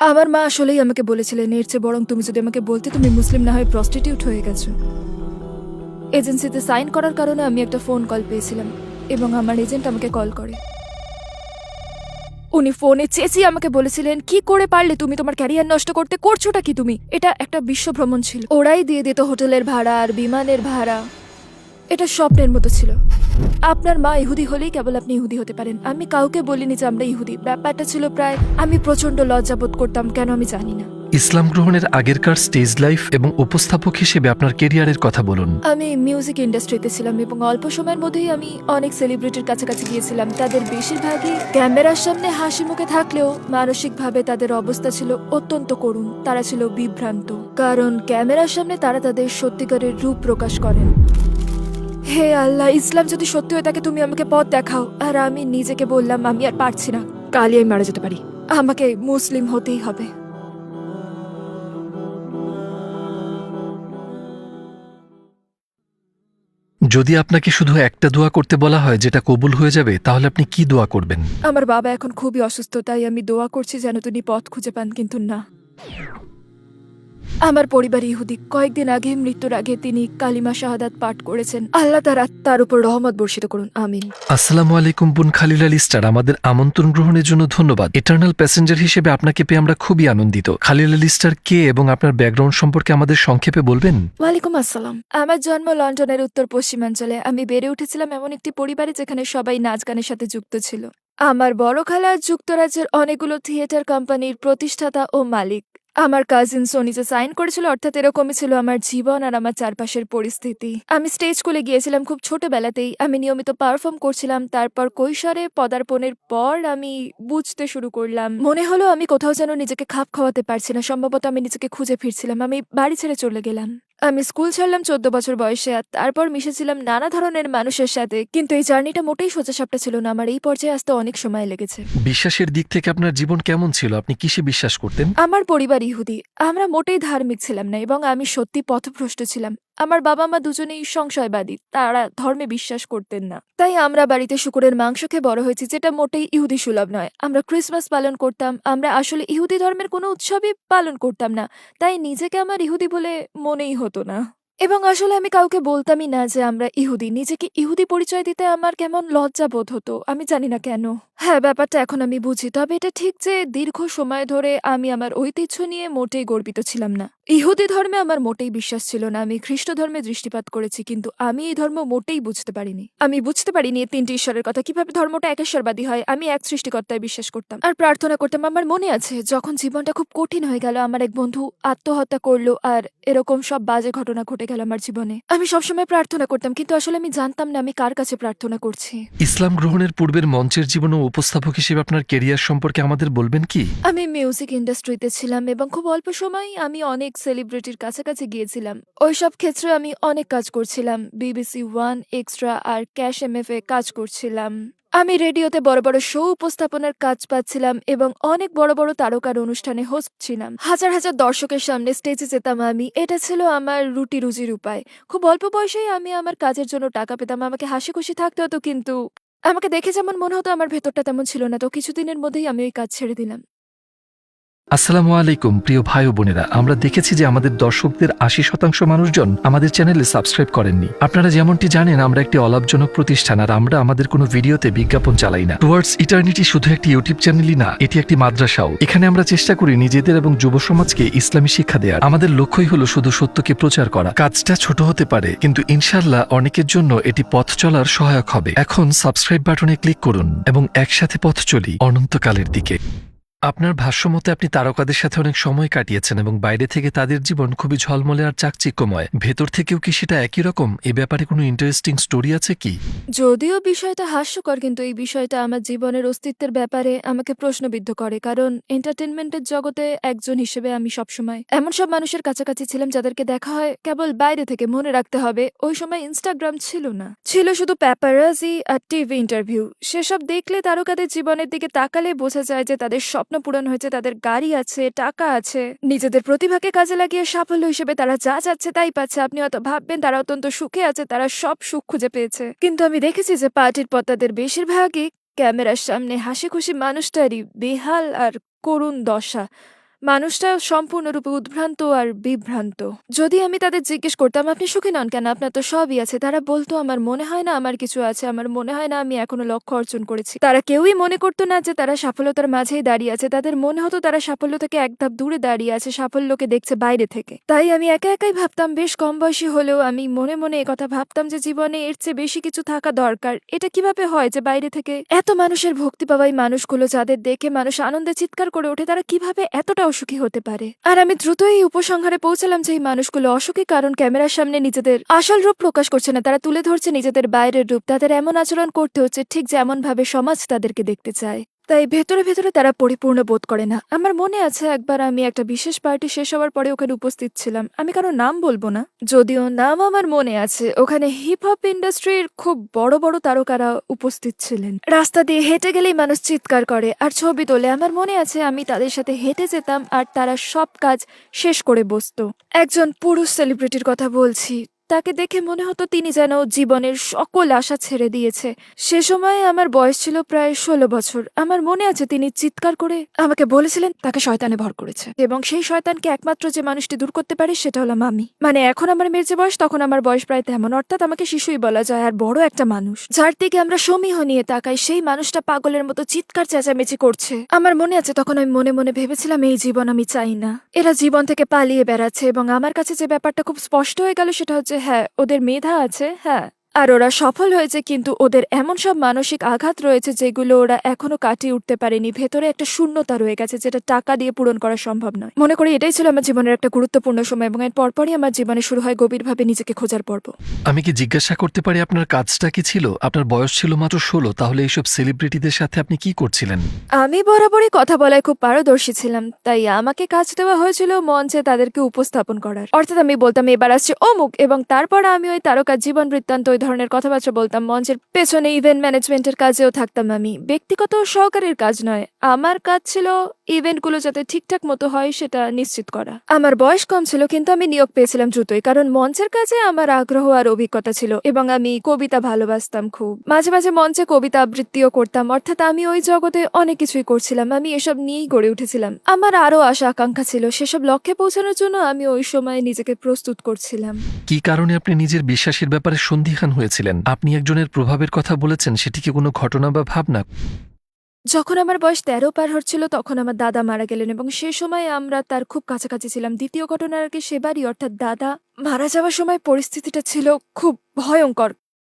আমার মা আসলেই আমাকে বলেছিলেন, এর চেয়ে বরং তুমি যদি আমাকে বলতে তুমি মুসলিম না হয়ে প্রস্টিটিউট হয়ে গেছো। এজেন্সিতে সাইন করার কারণে আমি একটা ফোন কল পেয়েছিলাম এবং আমার এজেন্ট আমাকে কল করে। উনি ফোনে চেঁচিয়ে আমাকে বলেছিলেন, কি করে পারলে তুমি তোমার ক্যারিয়ার নষ্ট করতে, করছোটা কি তুমি? এটা একটা বিশ্ব ভ্রমণ ছিল, ওরাই দিয়ে দিত হোটেলের ভাড়া আর বিমানের ভাড়া। এটা স্বপ্নের মতো ছিল। আপনার মা ইহুদি হলেই কেবল আপনি ইহুদি হতে পারেন। আমি কাউকে বলিনি যে আমরা ইহুদি। ব্যাপারটা ছিল প্রায়, আমি প্রচন্ড লজ্জাবোধ করতাম, কেন আমি জানি না। ইসলাম গ্রহণের আগেরকার স্টেজ লাইফ এবং উপস্থাপক হিসেবে আপনার কেরিয়ারের কথা বলুন। আমি মিউজিক ইন্ডাস্ট্রিতে ছিলাম এবং অল্প সময়ের মধ্যেই আমি অনেক সেলিব্রিটির কাছাকাছি গিয়েছিলাম। তাদের বেশিরভাগই ক্যামেরার সামনে হাসি মুখে থাকলেও মানসিকভাবে তাদের অবস্থা ছিল অত্যন্ত করুণ। তারা ছিল বিভ্রান্ত, কারণ ক্যামেরার সামনে তারা তাদের সত্যিকারের রূপ প্রকাশ করেন। হে আল্লাহ, ইসলাম যদি সত্যি হয়ে থাকে তুমি আমাকে পথ দেখাও। আর আমি নিজেকে বললাম, আমি আর পারছি না, কালই আমি মারা যেতে পারি, আমাকে মুসলিম হতেই হবে। যদি আপনাকে শুধু একটা দোয়া করতে বলা হয় যেটা কবুল হয়ে যাবে, তাহলে আপনি কি দোয়া করবেন? আমার বাবা এখন খুবই অসুস্থ, তাই আমি দোয়া করছি যেন তিনি পথ খুঁজে পান, কিন্তু না। আমার পরিবার ইহুদি। কয়েকদিন আগে, মৃত্যুর আগে তিনি কালিমা শাহাদাত পাঠ করেছেন। আল্লাহ তার আত্মার উপর রহমত বর্ষিত করুন, আমিন। আসসালামু আলাইকুম বোন খালিলা লিস্টার, আমাদের আমন্ত্রণ গ্রহণের জন্য ধন্যবাদ। ইটার্নাল প্যাসেঞ্জার হিসেবে আপনাকে পেয়ে আমরা খুবই আনন্দিত। খালিলা লিস্টার কে এবং আপনার ব্যাকগ্রাউন্ড সম্পর্কে আমাদের সংক্ষেপে বলবেন? ওয়ালাইকুম আসসালাম। আমার জন্ম লন্ডনের উত্তর পশ্চিমাঞ্চলে। আমি বেড়ে উঠেছিলাম এমন একটি পরিবারে যেখানে সবাই নাচ গানের সাথে যুক্ত ছিল। আমার বড় খালা যুক্তরাজ্যের অনেকগুলো থিয়েটার কোম্পানির প্রতিষ্ঠাতা ও মালিক। আমার কাজিন সোনিতে সাইন করেছিল, অর্থাৎ এরকমই ছিল আমার জীবন আর আমার চারপাশের পরিস্থিতি। আমি স্টেজ স্কুলে গিয়েছিলাম খুব ছোটবেলাতেই। আমি নিয়মিত পারফর্ম করছিলাম। তারপর কৈশোরে পদার্পণের পর আমি বুঝতে শুরু করলাম, মনে হলো আমি কোথাও যেন নিজেকে খাপ খাওয়াতে পারছি না। সম্ভবত আমি নিজেকে খুঁজে ফিরছিলাম। আমি বাড়ি ছেড়ে চলে গেলাম। আমি স্কুল ছাড়লাম 14 বছর বয়সে, আর তারপর মিশেছিলাম নানা ধরনের মানুষের সাথে। কিন্তু এই জার্নিটা মোটেই সোজাসাপটা ছিল না। আমার এই পর্যায়ে আসতে অনেক সময় লেগেছে। বিশ্বাসের দিক থেকে আপনার জীবন কেমন ছিল? আপনি কিসে বিশ্বাস করতেন? আমার পরিবার ইহুদি। আমরা মোটেই ধার্মিক ছিলাম না এবং আমি সত্যি পথভ্রষ্ট ছিলাম। আমার বাবা মা দুজনেই সংশয়বাদী, তারা ধর্মে বিশ্বাস করতেন না। তাই আমরা বাড়িতে শুকুরের মাংস খেয়ে বড় হয়েছি, যেটা মোটেই ইহুদি সুলভ নয়। আমরা ক্রিসমাস পালন করতাম। আমরা আসলে ইহুদি ধর্মের কোনো উৎসবই পালন করতাম না। তাই নিজেকে আমার ইহুদি বলে মনেই হতো না। এবং আসলে আমি কাউকে বলতামই না যে আমরা ইহুদি। নিজেকে ইহুদি পরিচয় দিতে আমার কেমন লজ্জা বোধ হতো, আমি জানি না কেন। হ্যাঁ, ব্যাপারটা এখন আমি বুঝি। তবে এটা ঠিক যে দীর্ঘ সময় ধরে আমি আমার ঐতিহ্য নিয়ে মোটেই গর্বিত ছিলাম না। ইহুদি ধর্মে আমার মোটেই বিশ্বাস ছিল না। আমি খ্রিস্ট ধর্মে দৃষ্টিপাত করেছি, কিন্তু আমি এই ধর্ম মোটেই বুঝতে পারিনি। আমি বুঝতে পারিনি এই 3টি ঈশ্বরের কথা, কিভাবে ধর্মটা একেশ্বরবাদী হয়। আমি এক সৃষ্টিকর্তায় বিশ্বাস করতাম আর প্রার্থনা করতাম। আমার মনে আছে যখন জীবনটা খুব কঠিন হয়ে গেল, আমার এক বন্ধু আত্মহত্যা করলো আর এরকম সব বাজে ঘটনা ঘটে গেল আমার জীবনে। আমি সবসময় প্রার্থনা করতাম, কিন্তু আসলে আমি জানতাম না আমি কার কাছে প্রার্থনা করছি। ইসলাম গ্রহণের পূর্বের মঞ্চের জীবন ও উপস্থাপক হিসেবে আপনার কেরিয়ার সম্পর্কে আমাদের বলবেন কি? আমি মিউজিক ইন্ডাস্ট্রিতে ছিলাম এবং খুব অল্প সময়ই আমি অনেক সেলিব্রিটির কাছাকাছি গিয়েছিলাম। ওইসব ক্ষেত্রে আমি অনেক কাজ করছিলাম। BBC ওয়ান, এক্সট্রা আর ক্যাশ MF এ কাজ করছিলাম। আমি রেডিওতে বড় বড় শো উপস্থাপনার কাজ পাচ্ছিলাম এবং অনেক বড় বড় তারকার অনুষ্ঠানে হোস্ট ছিলাম। হাজার হাজার দর্শকের সামনে স্টেজে যেতাম আমি। এটা ছিল আমার রুটি রুজির উপায়। খুব অল্প বয়সেই আমি আমার কাজের জন্য টাকা পেতাম। আমাকে হাসি খুশি থাকতে হতো, কিন্তু আমাকে দেখে যেমন মনে হতো আমার ভেতরটা তেমন ছিল না। তো কিছুদিনের মধ্যেই আমি ওই কাজ ছেড়ে দিলাম। আসসালামু আলাইকুম প্রিয় ভাই ও বোনেরা, আমরা দেখেছি যে আমাদের দর্শকদের 80% মানুষজন আমাদের চ্যানেলে সাবস্ক্রাইব করেননি। আপনারা যেমনটি জানেন, আমরা একটি অলাভজনক প্রতিষ্ঠান আর আমরা আমাদের কোনো ভিডিওতে বিজ্ঞাপন চালাই না। টুয়ার্ডস ইটার্নিটি শুধু একটি ইউটিউব চ্যানেলই না, এটি একটি মাদ্রাসাও। এখানে আমরা চেষ্টা করি নিজেদের এবং যুব সমাজকে ইসলামী শিক্ষা দেওয়ার। আমাদের লক্ষ্যই হলো শুধু সত্যকে প্রচার করা। কাজটা ছোট হতে পারে, কিন্তু ইনশাআল্লাহ অনেকের জন্য এটি পথ চলার সহায়ক হবে। এখন সাবস্ক্রাইব বাটনে ক্লিক করুন এবং একসাথে পথ চলি অনন্তকালের দিকে। আপনার ভাষ্যমতে আপনি তারকাদের সাথে অনেক সময় কাটিয়েছেন এবং বাইরে থেকে তাদের জীবন খুবই ঝলমলে আর চাকচিক্যময়। ভেতর থেকেও কি সেটা একই রকম? এ ব্যাপারে কোনো ইন্টারেস্টিং স্টোরি আছে কি? যদিও বিষয়টা হাস্যকর, কিন্তু এই বিষয়টা আমার জীবনের অস্তিত্বের ব্যাপারে আমাকে প্রশ্নবিদ্ধ করে। কারণ এন্টারটেনমেন্টের জগতে একজন হিসেবে আমি সবসময় এমন সব মানুষের কাছাকাছি ছিলাম যাদেরকে দেখা হয় কেবল বাইরে থেকে। মনে রাখতে হবে, ওই সময় ইনস্টাগ্রাম ছিল না, ছিল শুধু প্যাপারাজি আর টিভি ইন্টারভিউ। সেসব দেখলে তারকাদের জীবনের দিকে তাকালে বোঝা যায় যে তাদের স্বপ্ন পূরণ হয়েছে, তাদের গাড়ি আছে, টাকা আছে, নিজেদের প্রতিভাকে কাজে লাগিয়ে সাফল্য হিসেবে তারা যা চাচ্ছে তাই পাচ্ছে। আপনি হয়তো ভাববেন তারা অত্যন্ত সুখে আছে, তারা সব সুখ খুঁজে পেয়েছে, কিন্তু আমি দেখেছি যে পার্টির পর তাদের বেশিরভাগই ক্যামেরার সামনে হাসি খুশি মানুষটারই বেহাল আর করুণ দশা। মানুষটা সম্পূর্ণরূপে উদ্ভ্রান্ত আর বিভ্রান্ত। যদি আমি তাদের জিজ্ঞেস করতাম আপনি সুখী নন কেন, আপনার তো সবই আছে, তারা বলতো আমার মনে হয় না আমার কিছু আছে, আমার মনে হয় না আমি এখনো লক্ষ্য অর্জন করেছি। তারা কেউই মনে করতো না যে তারা সাফল্যতার মাঝেই দাঁড়িয়ে আছে, তাদের মনে হতো তারা সাফল্য থেকে এক ধাপ দূরে দাঁড়িয়ে আছে, সাফল্যকে দেখছে বাইরে থেকে। তাই আমি একা একাই ভাবতাম, বেশ কম বয়সী হলেও আমি মনে মনে একথা ভাবতাম যে জীবনে এর চেয়ে বেশি কিছু থাকা দরকার। এটা কিভাবে হয় যে বাইরে থেকে এত মানুষের ভক্তি পাওয়াই মানুষগুলো, যাদের দেখে মানুষ আনন্দে চিৎকার করে ওঠে, তারা কিভাবে এতটা অসুখী হতে পারে? আর আমি দ্রুত এই উপসংহারে পৌঁছালাম যে এই মানুষগুলো অসুখী কারণ ক্যামেরার সামনে নিজেদের আসল রূপ প্রকাশ করছে না, তারা তুলে ধরছে নিজেদের বাইরের রূপ। তাদের এমন আচরণ করতে হচ্ছে ঠিক যেমন ভাবে সমাজ তাদেরকে দেখতে চায়। তাই ভেতরে ভেতরে তারা পরিপূর্ণ বোধ করে না। আমার মনে আছে একবার আমি একটা বিশেষ পার্টি শেষ হওয়ার পরে ওখানে উপস্থিত ছিলাম। আমি কারো নাম বলবো না, যদিও নাম আমার মনে আছে। ওখানে হিপ হপ ইন্ডাস্ট্রির খুব বড় বড় তারকারা উপস্থিত ছিলেন। রাস্তা দিয়ে হেঁটে গেলেই মানুষ চিৎকার করে আর ছবি তোলে। আমার মনে আছে আমি তাদের সাথে হেঁটে যেতাম আর তারা সব কাজ শেষ করে বসতো। একজন পুরুষ সেলিব্রিটির কথা বলছি। তাকে দেখে মনে হতো তিনি যেন জীবনের সকল আশা ছেড়ে দিয়েছে। সে সময় আমার বয়স ছিল প্রায় 16 বছর। আমার মনে আছে তিনি চিৎকার করে আমাকে বলেছিলেন তাকে শয়তানে ভর করেছে এবং সেই শয়তানকে একমাত্র যে মানুষটি দূর করতে পারে সেটা হলাম আমি। মানে এখন আমার মেয়ের যে বয়স তখন আমার বয়স প্রায় তেমন, অর্থাৎ আমাকে শিশুই বলা যায়। আর বড় একটা মানুষ যার দিকে আমরা সমীহ নিয়ে তাকাই, সেই মানুষটা পাগলের মতো চিৎকার চেঁচামেচি করছে। আমার মনে আছে তখন আমি মনে মনে ভেবেছিলাম এই জীবন আমি চাই না। এরা জীবন থেকে পালিয়ে বেড়াচ্ছে এবং আমার কাছে যে ব্যাপারটা খুব স্পষ্ট হয়ে গেল সেটা হচ্ছে হ্যাঁ, ওদের মেধা আছে, হ্যাঁ, আর ওরা সফল হয়েছে, কিন্তু ওদের এমন সব মানসিক আঘাত রয়েছে যেগুলো ওরা এখনো কাটিয়ে উঠতে পারেনি। ভেতরে একটা শূন্যতা রয়ে গেছে যেটা টাকা দিয়ে পূরণ করা সম্ভব নয়। মনে করি এটাই ছিল আমার জীবনের একটা গুরুত্বপূর্ণ সময় এবং এর পরপরই আমার জীবনে শুরু হয় গভীরভাবে নিজেকে খোঁজার পর্ব। আমি কি জিজ্ঞাসা করতে পারি আপনার কাজটা কি ছিল? আপনার বয়স ছিল মাত্র 16, তাহলে এইসব সেলিব্রিটিদের সাথে আপনি কি করছিলেন? আমি বরাবরই কথা বলায় খুব পারদর্শী ছিলাম, তাই আমাকে কাজ দেওয়া হয়েছিল মঞ্চে তাদেরকে উপস্থাপন করার। অর্থাৎ আমি বলতাম এবার আসছে অমুক, এবং তারপর আমি ওই তারকার জীবন বৃত্তান্ত ওই ধরনের কথাবার্তা বলতাম। মঞ্চের পেছনে ইভেন্ট ম্যানেজমেন্টের কাজেও থাকতাম আমি, ব্যক্তিগত সহকারীর কাজ নয়। আমার কাজ ছিল ইভেন্টগুলো যাতে ঠিকঠাক মতো হয় সেটা নিশ্চিত করা। আমার বয়স কম ছিল কিন্তু আমি নিয়োগ পেয়েছিলাম দ্রুতই, কারণ মঞ্চের কাজে আমার আগ্রহ আর অভিজ্ঞতা ছিল এবং আমি কবিতা ভালোবাসতাম খুব। মাঝে মাঝে মঞ্চে কবিতা আবৃত্তিও করতাম, অর্থাৎ আমি ওই জগতে অনেক কিছুই করছিলাম। আমি এসব নিয়েই গড়ে উঠেছিলাম। আমার আরো আশা আকাঙ্ক্ষা ছিল, সেসব লক্ষ্যে পৌঁছানোর জন্য আমি ওই সময় নিজেকে প্রস্তুত করছিলাম। কি কারণে আপনি নিজের বিশ্বাসের ব্যাপারে সন্দিহান হয়েছিলেন? আপনি একজনের প্রভাবের কথা বলেছেন, সেটি কি কোনো ঘটনা বা ভাবনা? যখন আমার বয়স 13 পার হচ্ছিল তখন আমার দাদা মারা গেলেন এবং সে সময় আমরা তার খুব কাছাকাছি ছিলাম। দ্বিতীয় ঘটনার আগে সেবারই, অর্থাৎ দাদা মারা যাওয়ার সময় পরিস্থিতিটা ছিল খুব ভয়ঙ্কর।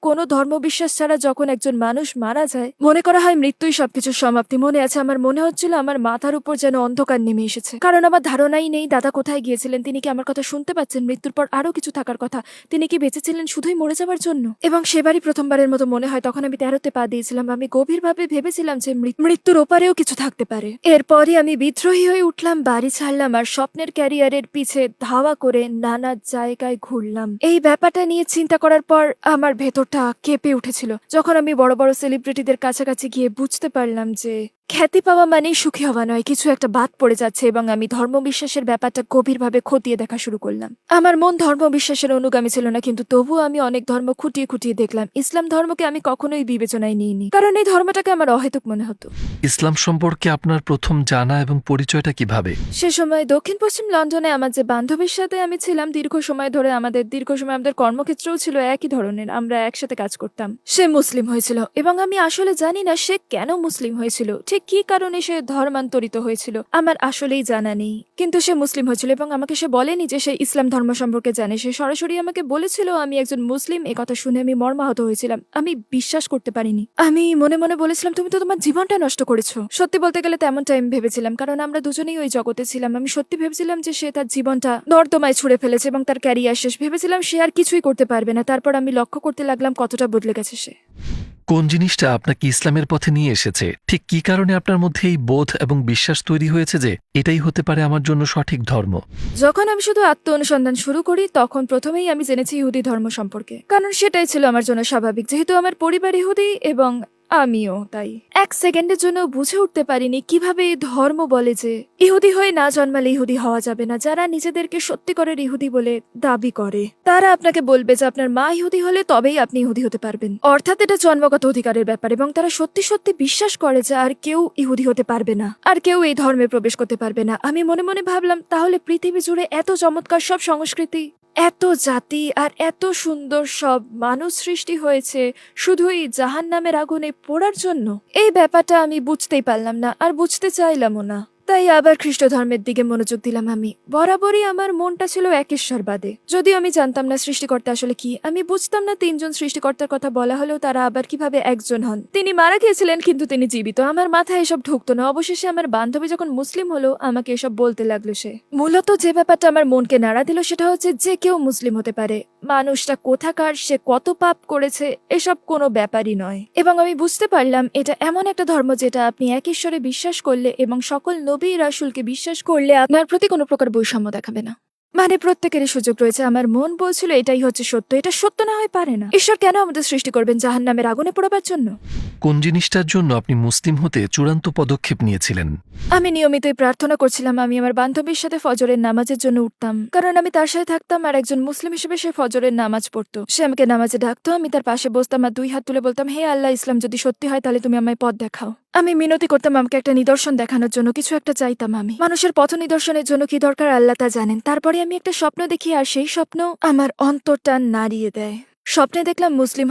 কোনো ধর্মবিশ্বাস ছাড়া যখন একজন মানুষ মারা যায় মনে করা হয় মৃত্যুই সবকিছুর সমাপ্তি। মনে আছে আমার মনে হচ্ছিল আমার মাথার উপর যেন অন্ধকার নেমে এসেছে, কারণ আমার ধারণাই নেই দাদা কোথায় গিয়েছিলেন। তিনি কি আমার কথা শুনতে পাচ্ছেন? মৃত্যুর পর আরো কিছু থাকার কথা, তিনি কি বেঁচেছিলেন শুধুই মরে যাওয়ার জন্য? এবং সেবারই প্রথমবারের মতো মনে হয় তখন আমি 13তে পা দিয়েছিলাম। আমি গভীরভাবে ভেবেছিলাম যে মৃত্যুর ওপারেও কিছু থাকতে পারে। এরপরই আমি বিদ্রোহী হয়ে উঠলাম, বাড়ি ছাড়লাম আর স্বপ্নের ক্যারিয়ারের পিছে ধাওয়া করে নানা জায়গায় ঘুরলাম। এই ব্যাপারটা নিয়ে চিন্তা করার পর আমার ভেতর কেঁপে উঠেছিল যখন আমি বড় বড় সেলিব্রিটিদের কাছাকাছি গিয়ে বুঝতে পারলাম যে খ্যাতি পাওয়া মানেই সুখী হওয়া নয়, কিছু একটা বাদ পড়ে যাচ্ছে। এবং আমি ধর্মবিশ্বাসের ব্যাপারটা গভীরভাবে খতিয়ে দেখা শুরু করলাম। আমার মন ধর্মবিশ্বাসের অনুগামী ছিল না, কিন্তু তবুও আমি অনেক ধর্ম খুঁটিয়ে খুঁটিয়ে দেখলাম। ইসলাম ধর্মকে আমি কখনোই বিবেচনায় নিইনি, কারণ এই ধর্মটাকে আমার অহেতুক মনে হতো। ইসলাম সম্পর্কে আপনার প্রথম জানা এবং পরিচয়টা কিভাবে? সে সময় দক্ষিণ পশ্চিম লন্ডনে আমার যে বান্ধবীর সাথে আমি ছিলাম দীর্ঘ সময় ধরে, আমাদের কর্মক্ষেত্রেও ছিল একই ধরনের, আমরা একসাথে কাজ করতাম। সে মুসলিম হয়েছিল এবং আমি আসলে জানি না সে কেন মুসলিম হয়েছিল, ঠিক কি কারণে সে ধর্মান্তরিত হয়েছিল আমার আসলেই জানা নেই। কিন্তু সে মুসলিম হয়েছিল এবং আমাকে সে বলেনি যে সে ইসলাম ধর্ম সম্পর্কে জানে। সে সরাসরি আমাকে বলেছিল আমি একজন মুসলিম। এ কথা শুনে আমি মর্মাহত হয়েছিলাম। আমি বিশ্বাস করতে পারিনি। আমি মনে মনে বলেছিলাম তুমি তো তোমার জীবনটা নষ্ট করেছো। সত্যি বলতে গেলে তেমনটা আমি ভেবেছিলাম, কারণ আমরা দুজনেই ওই জগতে ছিলাম। আমি সত্যি ভেবেছিলাম যে সে তার জীবনটা নর্দমায় ছুড়ে ফেলেছে এবং তার ক্যারিয়ার শেষ। ভেবেছিলাম সে আর কিছুই করতে পারবে না। তারপর আমি লক্ষ্য করতে লাগলাম কতটা বদলে গেছে সে। কোন জিনিসটা আপনাকে ইসলামের পথে নিয়ে এসেছে? ঠিক কি কারণে আপনার মধ্যে এই বোধ এবং বিশ্বাস তৈরি হয়েছে যে এটাই হতে পারে আমার জন্য সঠিক ধর্ম? যখন আমি শুধু আত্ম অনুসন্ধান শুরু করি তখন প্রথমেই আমি জেনেছি ইহুদি ধর্ম সম্পর্কে, কারণ সেটাই ছিল আমার জন্য স্বাভাবিক। যেহেতু আমার পরিবার ইহুদি এবং আমিও তাই। এক সেকেন্ডের জন্য বুঝে উঠতে পারিনি কিভাবে এই ধর্ম বলে যে ইহুদি হয়ে না জন্মালে ইহুদি হওয়া যাবে না। যারা নিজেদেরকে সত্যিকারের ইহুদি বলে দাবি করে তারা আপনাকে বলবে যে আপনার মা ইহুদি হলে তবেই আপনি ইহুদি হতে পারবেন, অর্থাৎ এটা জন্মগত অধিকারের ব্যাপার। এবং তারা সত্যি সত্যি বিশ্বাস করে যে আর কেউ ইহুদি হতে পারবে না, আর কেউ এই ধর্মে প্রবেশ করতে পারবে না। আমি মনে মনে ভাবলাম, তাহলে পৃথিবী জুড়ে এত চমৎকার সব সংস্কৃতি, এত জাতি আর এত সুন্দর সব মানুষ সৃষ্টি হয়েছে শুধুই জাহান্নামের আগুনে পোড়ার জন্য? এই ব্যাপারটা আমি বুঝতেই পারলাম না, আর বুঝতে চাইলামও না। তাই আবার খ্রিস্ট ধর্মের দিকে মনোযোগ দিলাম। আমি বরাবরই আমার মনটা ছিল একেশ্বরবাদে। যদিও আমি জানতাম না সৃষ্টিকর্তা আসলে কি। আমি বুঝতাম না তিনজন সৃষ্টিকর্তার কথা বলা হলেও তারা আবার কিভাবে একজন হন। তিনি মারা গিয়েছিলেন কিন্তু তিনি জীবিত। আমার মাথায় এসব ঢুকতো না। অবশেষে আমার বান্ধবী যখন মুসলিম হলো আমাকে এসব বলতে লাগলো। সে মূলত যে ব্যাপারটা আমার মনকে নাড়া দিল সেটা হচ্ছে যে কেউ মুসলিম হতে পারে। মানুষটা কোথাকার, সে কত পাপ করেছে, এসব কোনো ব্যাপারই নয়। এবং আমি বুঝতে পারলাম এটা এমন একটা ধর্ম যেটা আপনি এক ঈশ্বরে বিশ্বাস করলে এবং সকল নবী রাসূলকে বিশ্বাস করলে আপনার প্রতি কোনো প্রকার বৈষম্য দেখাবে না। মানে প্রত্যেকেরই সুযোগ রয়েছে। আমার মন বলছিল এটাই হচ্ছে সত্য। এটা সত্য না হয় পারে না। ঈশ্বর কেন আমাদের সৃষ্টি করবেন জাহান্নামের আগুনে পোড়াবার জন্য? কোন জিনিসটার জন্য আপনি মুসলিম হতে চূড়ান্ত পদক্ষেপ নিয়েছিলেন? আমি নিয়মিতই প্রার্থনা করছিলাম। আমি আমার বান্ধবীর সাথে ফজরের নামাজের জন্য উঠতাম, কারণ আমি তার সাথে থাকতাম আর একজন মুসলিম হিসেবে সে ফজরের নামাজ পড়তো। সে আমাকে নামাজে ডাকতো, আমি তার পাশে বসতাম আর দুই হাত তুলে বলতাম, হে আল্লাহ, ইসলাম যদি সত্যি হয় তাহলে তুমি আমায় পথ দেখাও। আমি মিনতি করতাম আমাকে একটা নিদর্শন দেখানোর জন্য, কিছু একটা চাইতাম আমি। মানুষের পথ নিদর্শনের জন্য কি দরকার আল্লাহ তা জানেন। তারপরে আমি একটা স্বপ্ন দেখি আর সেই স্বপ্ন আমার অন্তরটা নাড়িয়ে দেয়। স্বপ্নে দেখলাম মুসলিম